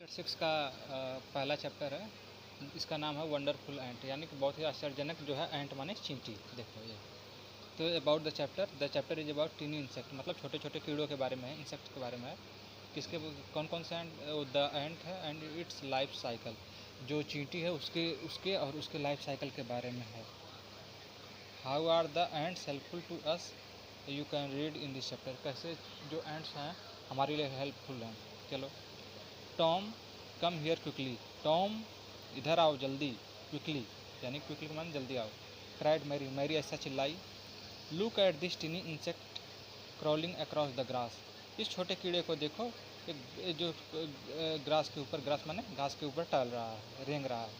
6 का पहला चैप्टर है। इसका नाम है वंडरफुल एंट, यानी कि बहुत ही आश्चर्यजनक जो है एंट माने चींटी। देखो ये तो about the chapter is about tiny insect, मतलब छोटे छोटे कीड़ों के बारे में है, इंसेक्ट के बारे में है। किसके कौन कौन से एंट? द एंट है एंड इट्स लाइफ साइकिल, जो चींटी है उसके उसके और उसके लाइफ साइकिल के बारे में है। How are the ants helpful to us, you can read in this chapter. कैसे जो एंट्स हैं हमारे लिए हेल्पफुल हैं। चलो, Tom come here quickly, Tom इधर आओ जल्दी, क्विकली यानी क्विकली मान जल्दी आओ। क्राइड मैरी, मैरी ऐसा चिल्लाई। Look at this टिनी insect crawling across the grass, इस छोटे कीड़े को देखो, एक जो ग्रास के ऊपर, ग्रास माने घास के ऊपर टहल रहा है, रेंग रहा है।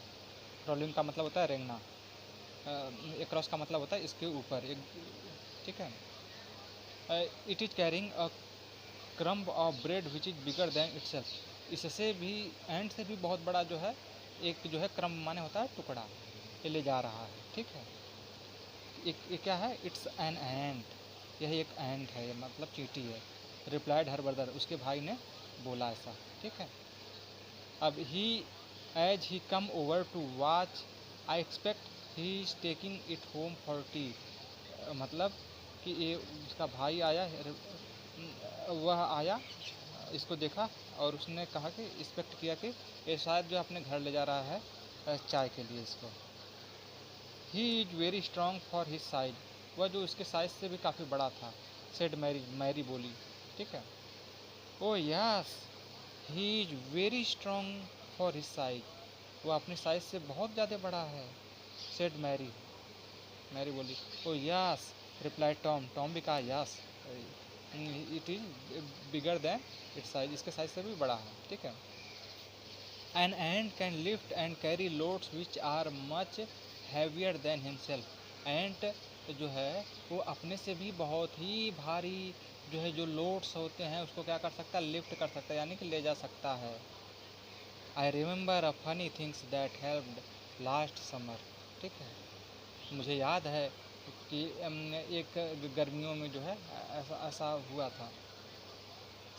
क्रॉलिंग का मतलब होता है रेंगना, अक्रॉस का मतलब होता है इसके ऊपर एक, ठीक है। It is carrying a crumb of bread which is bigger then itself, इससे भी, एंड से भी बहुत बड़ा जो है एक जो है क्रम्ब माने होता है टुकड़ा, ये ले जा रहा है, ठीक है। एक क्या है? इट्स एन एंट, यह एक एंट है, मतलब चींटी है। रिप्लाइड हर ब्रदर, उसके भाई ने बोला ऐसा, ठीक है। अब he as he come over to watch, I expect he is taking it home for tea, मतलब कि ये उसका भाई आया, वह आया, इसको देखा और उसने कहा कि एक्सपेक्ट किया कि ये शायद जो अपने घर ले जा रहा है चाय के लिए इसको। He is very strong for his size, वह जो उसके साइज से भी काफ़ी बड़ा था। सेड मैरी, मैरी बोली, ठीक है। ओ yes, he is very strong for his size, वह अपने साइज से बहुत ज़्यादा बड़ा है। सेड मैरी, मैरी बोली। Oh yes, reply Tom, Tom भी कहा yes, it is bigger than its size, इसके साइज से भी बड़ा है, ठीक है। An ant can lift and carry loads which are much heavier than himself, ant जो है वो अपने से भी बहुत ही भारी जो है जो लोड्स होते हैं उसको क्या कर सकता है? लिफ्ट कर सकता है, यानी कि ले जा सकता है। I remember a funny things that helped last summer, ठीक है। मुझे याद है कि एक गर्मियों में जो है ऐसा ऐसा हुआ था,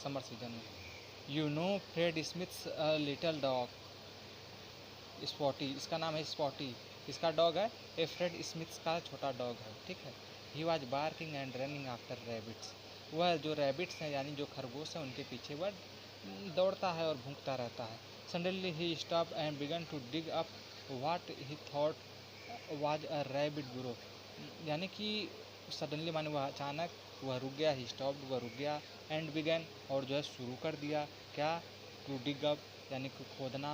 समर सीजन में। You know Fred Smith's little dog Spotty, इसका नाम है स्पॉटी, इसका डॉग है, ए फ्रेड स्मिथ्स का छोटा डॉग है, ठीक है। He was barking and running after rabbits, वह जो रैबिट्स हैं यानी जो खरगोश हैं उनके पीछे वह दौड़ता है और भूखता रहता है। Suddenly he stop and began to dig up what he thought was a rabbit burrow, यानी कि सडनली माने वह अचानक वह रुक गया, ही स्टॉप्ड वह रुक गया, एंड बिगन और जो है शुरू कर दिया क्या? टू डिग अप यानी कि खोदना,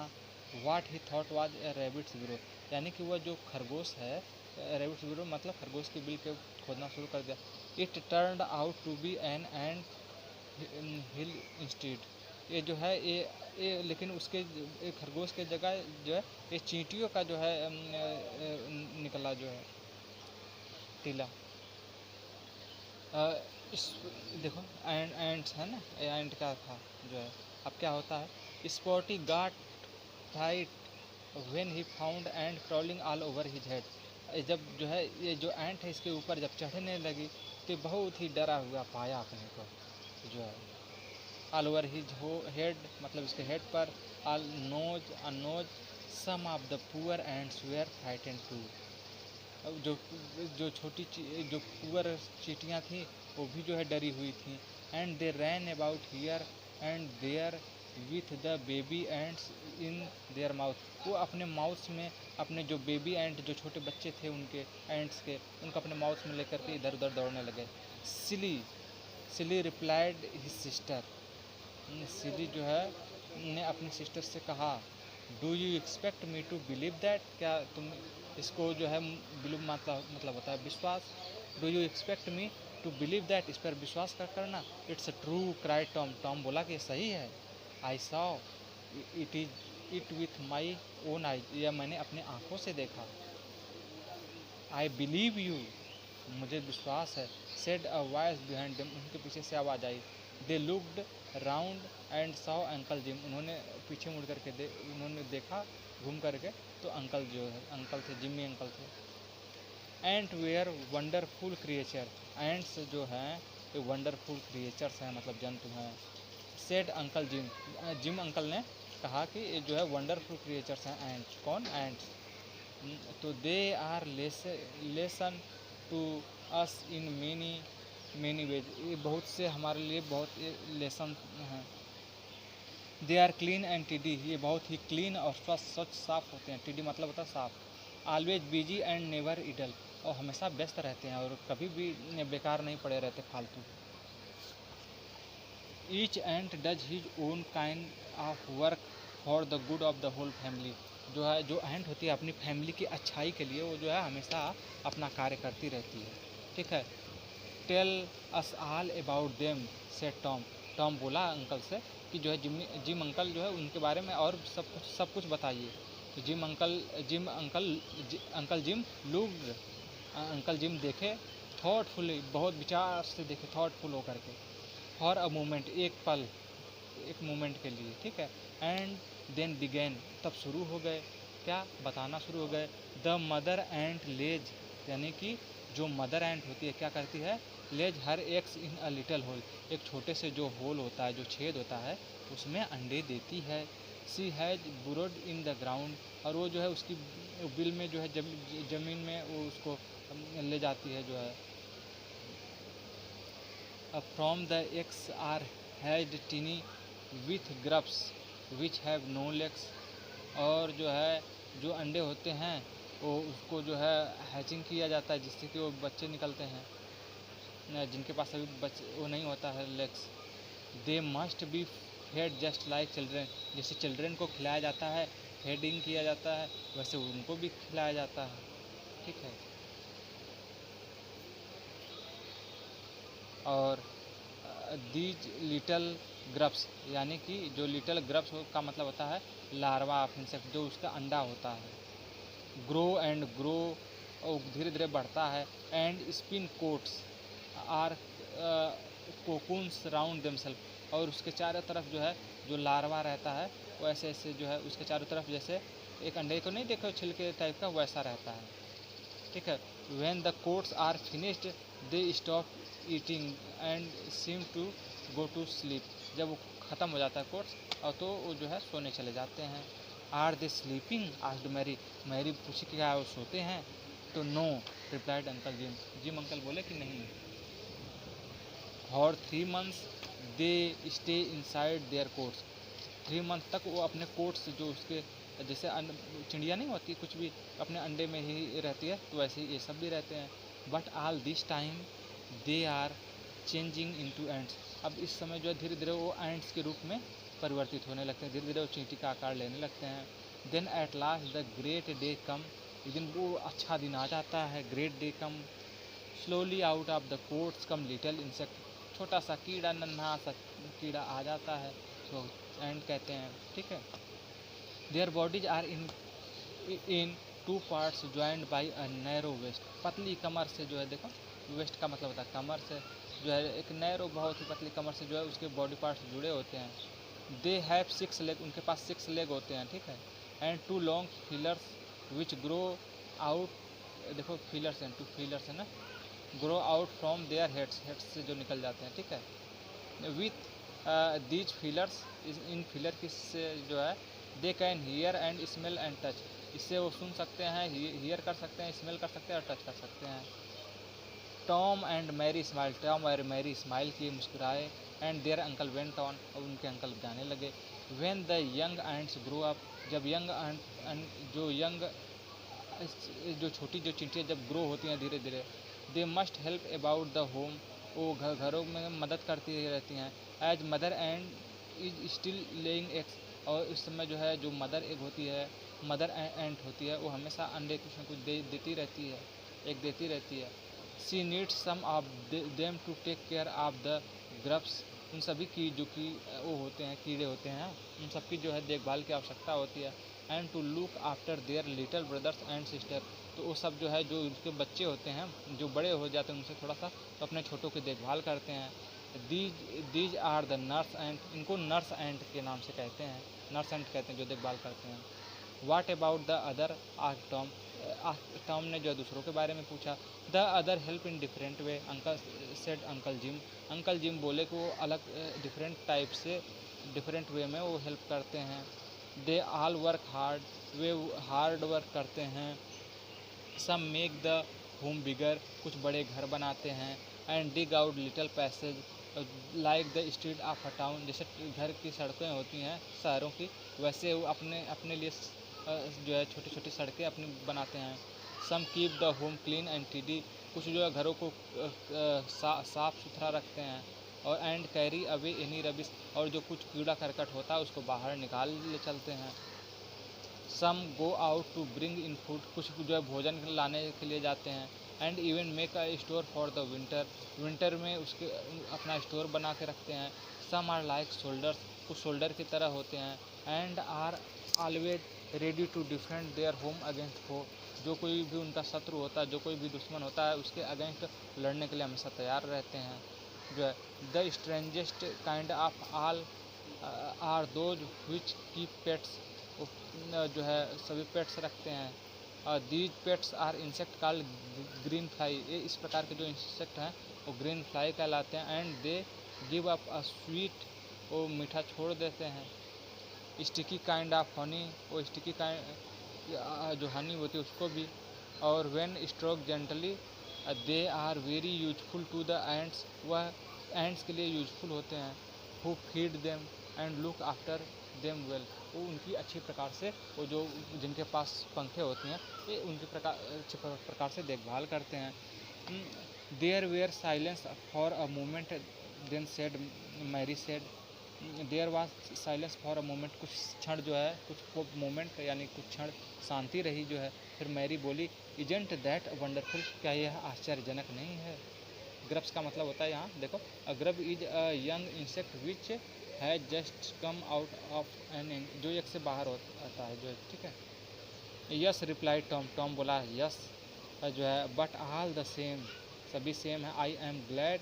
what he thought was a rabbit's burrow, यानी कि वह जो खरगोश है, रैबिट्स बुरो मतलब खरगोश के बिल के खोदना शुरू कर दिया। It turned out to be an ant hill instead, ये जो है ये लेकिन उसके खरगोश के जगह जो है ये चींटियों का जो है निकला जो है टीला। इस देखो एंड्स है ना, एंड का था जो है। अब क्या होता है? Spotty got tight when he found and crawling all over his head, जब जो है ये जो एंट है इसके ऊपर जब चढ़ने लगी तो बहुत ही डरा हुआ पाया अपने को जो है। ऑल ओवर हिज हेड मतलब इसके हेड पर, ऑल नोज अनोज, some of the poor ants were frightened too, जो जो छोटी जो पुअर चींटियाँ थी वो भी जो है डरी हुई थी। And they ran about here and there with the baby ants in their mouth, वो अपने माउथ में अपने जो बेबी एंट जो छोटे बच्चे थे उनके एंट्स के, उनको अपने माउथ में लेकर के इधर उधर दौड़ने लगे। Silly, silly replied his sister, silly जो है ने अपनी सिस्टर से कहा, do you expect me to believe that, क्या तुम इसको जो है बिलीव मतलब होता है विश्वास। Do you expect me to believe that, इस पर विश्वास करना। It's true cried Tom, Tom बोला कि सही है। I saw it is it with my own eye, यह मैंने अपने आँखों से देखा। आई बिलीव यू, मुझे विश्वास है। Said a voice behind them, उनके पीछे से आवाज़ आई। They looked round and saw uncle Jim, उन्होंने पीछे मुड़ करके उन्होंने देखा घूम करके तो अंकल जो है अंकल थे, जिम्मी अंकल थे। Ant were wonderful creature, ants जो हैं ये वंडरफुल क्रिएचर्स हैं मतलब जंतु हैं। Said uncle Jim, Jim uncle ने कहा कि ये जो है वंडरफुल क्रिएचर्स हैं एंट्स। कौन? एंट्स। तो they are lesson to us in many many ways, ये बहुत से हमारे लिए बहुत लेसन हैं। They are clean and tidy, ये बहुत ही क्लीन और स्वच्छ साफ होते हैं। टीडी मतलब होता है साफ। Always busy and never idle, और हमेशा व्यस्त रहते हैं और कभी भी बेकार नहीं पड़े रहते फालतू। Each ant does his own kind of work for the good of the whole family, जो है जो एंट होती है अपनी फैमिली की अच्छाई के लिए वो जो है हमेशा अपना कार्य करती रहती है, ठीक है। Tell us all about them said Tom, Tom बोला अंकल से कि जो है जिम अंकल जो है उनके बारे में और सब कुछ बताइए। तो uncle gym looked, uncle gym देखे थॉटफुली, बहुत विचार से देखे, थॉटफुल होकर के, फॉर अ मोमेंट, एक मोमेंट के लिए, ठीक है। एंड देन बिगेन, तब शुरू हो गए, क्या बताना शुरू हो गए। द मदर एंट लेज, यानी कि जो मदर एंट होती है क्या करती है, lays her eggs in a little hole, एक छोटे से जो होल होता है, जो छेद होता है उसमें अंडे देती है। सी हैज बुरोड इन द ग्राउंड, और वो जो है उसकी बिल में जो है जमीन में वो उसको ले जाती है जो है। From the eggs are hatched tiny with grubs which have no legs, और जो है जो अंडे होते हैं वो उसको जो है हैचिंग किया जाता है जिससे कि वो बच्चे निकलते हैं, जिनके पास अभी बच्चे वो नहीं होता है legs. They must be fed just like children, जैसे चिल्ड्रेन को खिलाया जाता है, फेडिंग किया जाता है, वैसे उनको भी खिलाया जाता है, ठीक है। और दीज लिटल ग्रब्स, यानी कि जो लिटल ग्रब्स का मतलब होता है लार्वा ऑफ इंसेक्ट, जो उसका अंडा होता है। ग्रो एंड ग्रो, और धीरे धीरे बढ़ता है। And spin coats or cocoons round themself, और उसके चारों तरफ जो है जो लार्वा रहता है वो ऐसे ऐसे जो है उसके चारों तरफ जैसे एक अंडे को नहीं देखो छिलके टाइप का वैसा रहता है, ठीक है। When the coats are finished they stop eating and seem to go to sleep, जब वो ख़त्म हो जाता है कोट्स और तो वो जो है सोने चले जाते हैं। Are they sleeping asked Mary, Mary पूछी कि क्या वो सोते हैं, तो no replied uncle Jim, Jim uncle बोले कि नहीं। For 3 months they stay inside their coats, 3 months तक वो अपने कोट्स जो उसके जैसे चिड़िया नहीं होती कुछ भी अपने अंडे में ही रहती है, तो वैसे ही ये सब भी रहते हैं। But all this time they are changing into ants, अब इस समय जो है धीरे धीरे वो एंट्स के रूप में परिवर्तित होने लगते हैं, धीरे धीरे वो चींटी का आकार लेने लगते हैं। Then at last the great day come, एक दिन वो अच्छा दिन आ जाता है, great day come. Slowly out of the coats come little insect, छोटा सा कीड़ा, नन्हा सा कीड़ा आ जाता है, तो एंड कहते हैं, ठीक है। Their bodies are in 2 parts joined by a narrow waist, पतली कमर से जो है देखो, वेस्ट का मतलब होता है कमर से, जो है एक नैरो बहुत ही पतली कमर से जो है उसके बॉडी पार्ट्स जुड़े होते हैं। दे हैव 6 लेग, उनके पास 6 लेग होते हैं, ठीक है। And 2 long feelers which grow out, देखो फीलर्स हैं, 2 फीलर्स है ना, grow out from their heads, heads से जो निकल जाते हैं, ठीक है। With these feelers, in feeler किससे जो है, they can hear and smell and touch, इससे वो सुन सकते हैं, हियर कर सकते हैं, स्मेल कर सकते हैं और टच कर सकते हैं। Tom and Mary smile, Tom और मैरी स्माइल किए, मुस्कुराए। And there uncle went on, और उनके अंकल जाने लगे। When the young ants grow up, जब जो छोटी जो चींटियाँ जब ग्रो होती हैं धीरे धीरे, they must help about the home, वो घरों में मदद करती रहती हैं। As mother ant is still laying eggs, और इस समय जो है जो मदर एग होती है, मदर एंट होती है, वो हमेशा अंडे कुछ न कुछ देती रहती है, एग देती रहती है। She needs some of them to take care of the grubs, उन सभी की जो कि वो होते हैं कीड़े होते हैं, उन सब की जो है देखभाल की आवश्यकता होती है। And to look after their little brothers and sister, तो वो सब जो है जो उनके बच्चे होते हैं जो बड़े हो जाते हैं उनसे थोड़ा सा तो अपने छोटों की देखभाल करते हैं। These are the nurse ant, इनको नर्स एंट के नाम से कहते हैं, नर्स एंट कहते हैं जो देखभाल करते हैं। What about the other, asked Tom, Tom ने जो दूसरों के बारे में पूछा। The other help in different way, uncle said uncle gym, uncle gym बोले कि वो अलग डिफरेंट टाइप से डिफरेंट वे में वो हेल्प करते हैं। They all work hard, way hard work करते हैं। सम मेक द होम बिगर, कुछ बड़े घर बनाते हैं। And dig out little passage like the street of a town, जैसे घर की सड़कें होती हैं शहरों की, वैसे वो अपने अपने लिए जो है छोटी छोटी सड़कें अपनी बनाते हैं। Some keep the home clean and tidy, कुछ जो है घरों को साफ सुथरा रखते हैं। और and carry away any rubbish, और जो कुछ कीड़ा करकट होता है उसको बाहर निकाल ले चलते हैं। Some go out to bring in food, कुछ जो है भोजन लाने के लिए जाते हैं। And even make a store for the winter, winter में उसके अपना स्टोर बना के रखते हैं। सम आर लाइक शोल्डर्स, कुछ शोल्डर की तरह होते हैं। And are always ready to defend their home against foe, जो कोई भी उनका शत्रु होता है, जो कोई भी दुश्मन होता है, उसके अगेंस्ट लड़ने के लिए हमेशा तैयार रहते हैं। जो है the strangest kind of all are those which keep pets, जो है सभी पेट्स रखते हैं। These pets are insect called green fly, ये इस प्रकार के जो इंसेक्ट हैं वो ग्रीन फ्लाई कहलाते हैं। And they give up a sweet, वो मीठा छोड़ देते हैं। स्टिकी काइंड ऑफ हनी, वो स्टिकी काइंड जो हनी होती है उसको भी। और when stroke gently they are very useful to the ants, वह एंट्स के लिए यूजफुल होते हैं। Who feed them and look after them well, वो उनकी अच्छी प्रकार से, वो जो जिनके पास पंखे होते हैं ये उनकी अच्छी प्रकार से देखभाल करते हैं। There were silence for a moment then said Mary said, there was silence for a moment, कुछ क्षण जो है कुछ मोमेंट यानी कुछ क्षण शांति रही जो है। फिर मैरी बोली इजेंट दैट वंडरफुल, क्या यह आश्चर्यजनक नहीं है। ग्रब्स का मतलब होता है यहाँ देखो, a grub is a young insect which has just come out of an egg, जो एक से बाहर आता है जो है, ठीक है। यस रिप्लाई टॉम, टॉम बोला यस जो है। बट ऑल द सेम, सभी सेम है। I am glad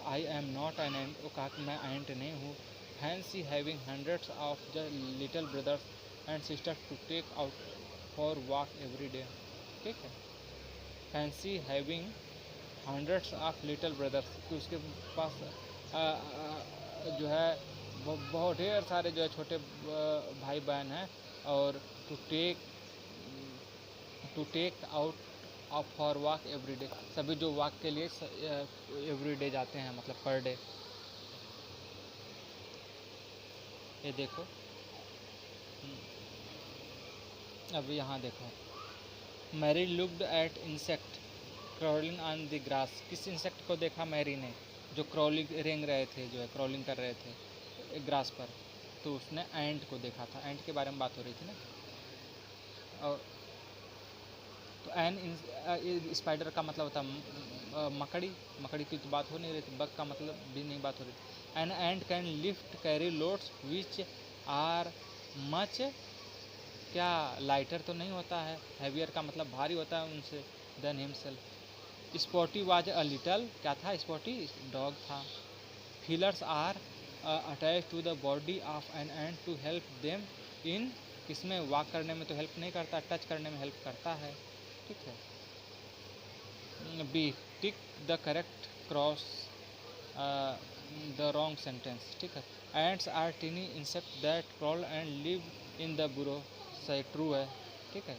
I am not an ant, वो कहा कि मैं एंट नहीं हूँ। Fancy having hundreds of the little brothers and sisters to take out for walk every day, ठीक है। Fancy having hundreds of little brothers, कि उसके पास जो है बहुत ढेर सारे जो है छोटे भाई बहन हैं। और to take out of for walk every day, सभी जो वॉक के लिए एवरी डे जाते हैं, मतलब पर डे। ये देखो अब यहाँ देखो, Mary looked at insect crawling on the grass, किस इंसेक्ट को देखा मैरी ने, जो क्रॉलिंग रेंग रहे थे, जो है क्रॉलिंग कर रहे थे ग्रास पर। तो उसने एंट को देखा था, एंट के बारे में बात हो रही थी ना। और तो एन स्पाइडर का मतलब होता है मकड़ी, मकड़ी की तो बात हो नहीं रही थी, बग का मतलब भी नहीं बात हो रही थी। An ant can lift carry loads which are much, क्या लाइटर तो नहीं होता है, हैवियर का मतलब भारी होता है उनसे, then himself. Spotty was a little, क्या था स्पॉटी, डॉग था। Feelers are attach to the body of an ant to help them in, इसमें वॉक करने में तो हेल्प नहीं करता, टच करने में हेल्प करता है, ठीक है। B tick the correct cross the wrong sentence, ठीक है। Ants are tiny insect that crawl and live in the burrow, सही ट्रू है, ठीक है।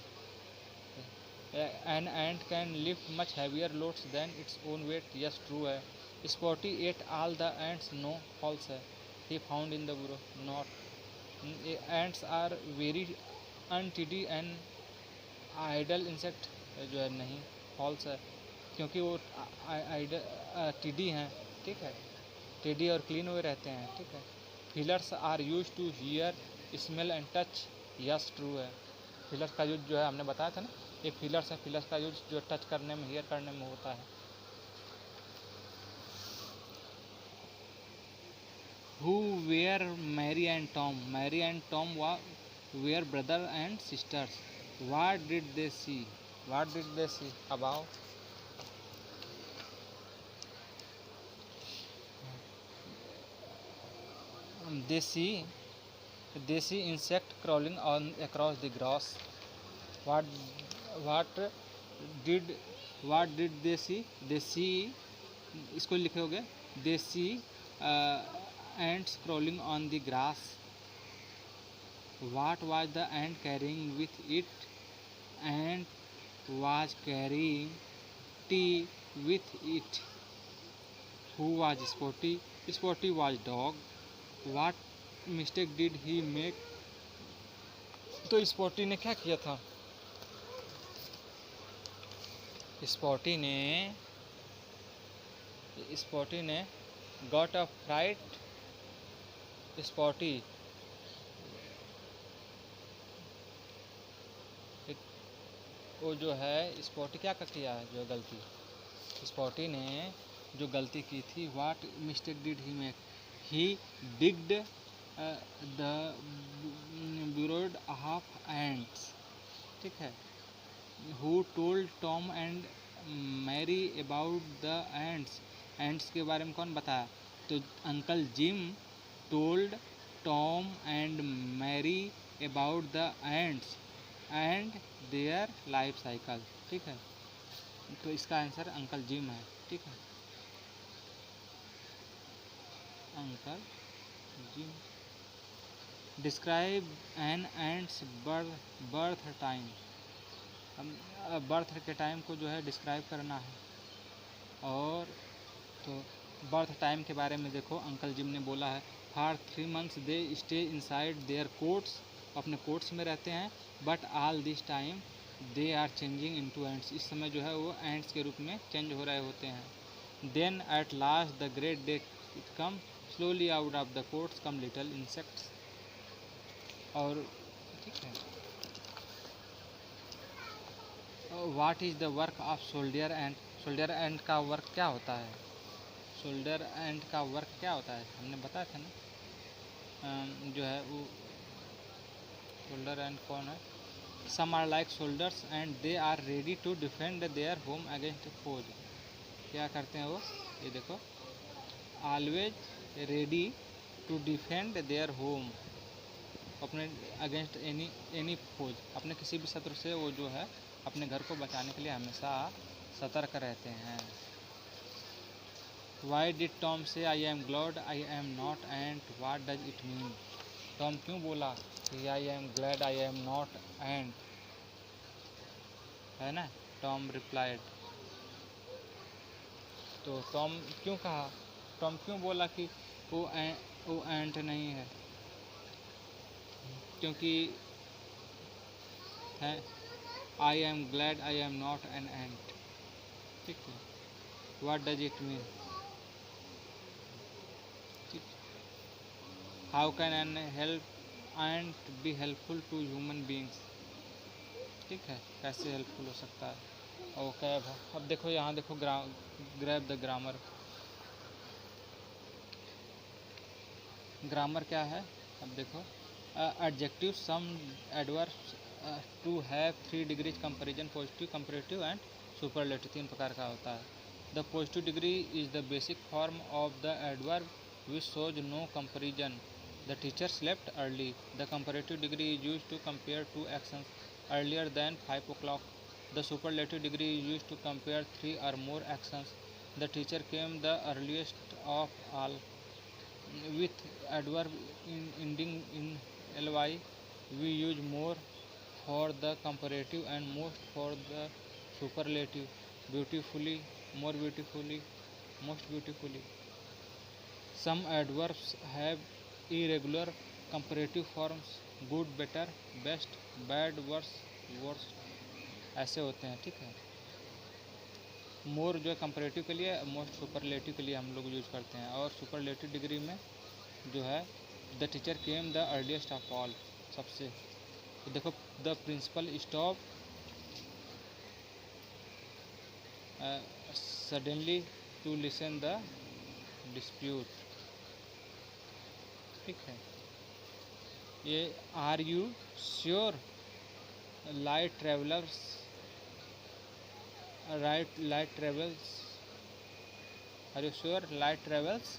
An ant can lift much heavier loads than its own weight, yes true है। Spotty ate all the ants, no false है। He found in the burrow, not. Ants are very untidy and idle insect, जो है नहीं, false है, क्योंकि वो टिडी हैं, ठीक है। टिडी और क्लीन हुए रहते हैं, ठीक है। Feelers are use to hear smell and touch, yes true है। फीलर्स का यूज जो है हमने बताया था ना, ये फीलर्स है, फीलर्स का यूज जो टच करने में, हियर करने में होता है। Who were Mary and Tom, Mary and Tom were brother and sisters. What did they see, what did they see about, they see insect crawling on across the grass. what what did what did they see, इसको लिखोगे they see ants crawling on the grass, What was the ant carrying with it? Ant was carrying tea with it. Who was Spotty? Spotty was dog. What mistake did he make? तो spotty ने क्या किया था? Spotty ने got a freight. Spotty वो जो है spotty क्या किया है जो गलती स्पॉटी ने जो गलती की थी. What mistake did he make? He digged the burrowed half ants. ठीक है. Who told Tom and Mary about the ants? ants के बारे में कौन बताया? तो uncle gym told Tom and Mary about the ants and their life cycle. ठीक है. तो इसका आंसर अंकल जिम है. ठीक है. Uncle gym. Describe N ants birth time. Birth के टाइम को जो है डिस्क्राइब करना है. और तो बर्थ टाइम के बारे में देखो अंकल जिम ने बोला है for 3 months they stay inside their coats. अपने कोट्स में रहते हैं. But all this time they are changing into ants. इस समय जो है वो एंट्स के रूप में चेंज हो रहे होते हैं. Then at last the great day it come. Slowly out of the coats come little insects. और ठीक है. What is the work of soldier ant. Soldier ant का वर्क क्या होता है? सोल्डियर एंट का वर्क क्या होता है हमने बताया था ना. जो है वो सोल्डियर एंट कौन है? Some are like soldiers and they are ready to defend their home against foes. क्या करते हैं वो? ये देखो always ready to defend their home. अपने अगेंस्ट एनी फोज. अपने किसी भी शत्रु से वो जो है अपने घर को बचाने के लिए हमेशा सतर्क रहते हैं. Y did Tom say I am glad I am not ant. What does it mean? Tom क्यों बोला कि I am glad I am not ant? है ना. Tom replied. तो टॉम क्यों कहा? टॉम क्यों बोला कि वो एंट नहीं है? क्योंकि है I am glad I am not an ant. ठीक है. What does it mean? How can an help ant be helpful to human beings. ठीक है. कैसे हेल्पफुल हो सकता है? ओके. अब देखो यहाँ देखो ग्रैब द ग्रामर. ग्रामर क्या है? अब देखो adjective some adverbs to have 3 degrees comparison. Positive, comparative and superlative 3 प्रकार का होता है. The positive degree is the basic form of the adverb which shows no comparison. The teacher slept early. The comparative degree is used to compare two actions earlier than 5 o'clock. The superlative degree is used to compare 3 or more actions. The teacher came the earliest of all. With adverb ending in ly, we use more for the comparative and most for the superlative. Beautifully, more beautifully, most beautifully. Some adverbs have irregular comparative forms. good, better, best, bad, worse, worst. ऐसे होते हैं. ठीक है. मोर जो है comparative के लिए, most superlative के लिए हम लोग यूज करते हैं. और सुपरलेटिव डिग्री में जो है the teacher came the earliest of all. सबसे. तो देखो the principal stop suddenly to listen the dispute. ठीक है. ये are you sure light travellers light travels. Are you sure light travels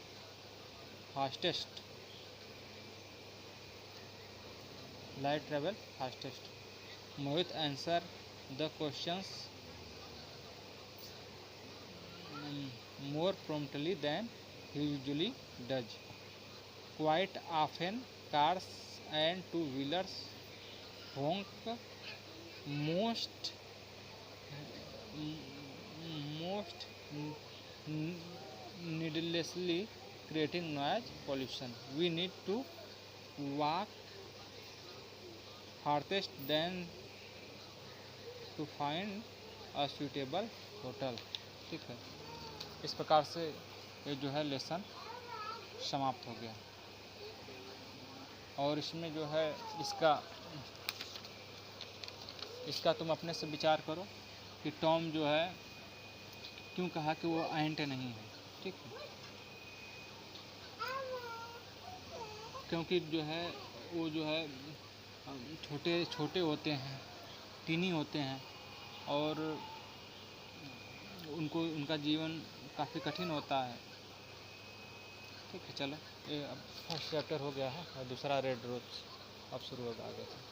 fastest. Light travel fastest. Mohit answer the questions more promptly than he usually does. Quite often cars and two-wheelers honk most needlessly, creating noise pollution. We need to walk hardest than to find a suitable hotel. ठीक है, इस प्रकार से ये जो है lesson समाप्त हो गया। और इसमें जो है इसका तुम अपने से विचार करो कि टॉम जो है क्यों कहा कि वो एंट नहीं है। ठीक है, क्योंकि जो है वो जो है छोटे छोटे होते हैं, टीनी होते हैं, और उनका जीवन काफ़ी कठिन होता है। ठीक है, चलो ये अब फर्स्ट चैप्टर हो गया है और दूसरा रेड रोज अब शुरू होगा आगे से।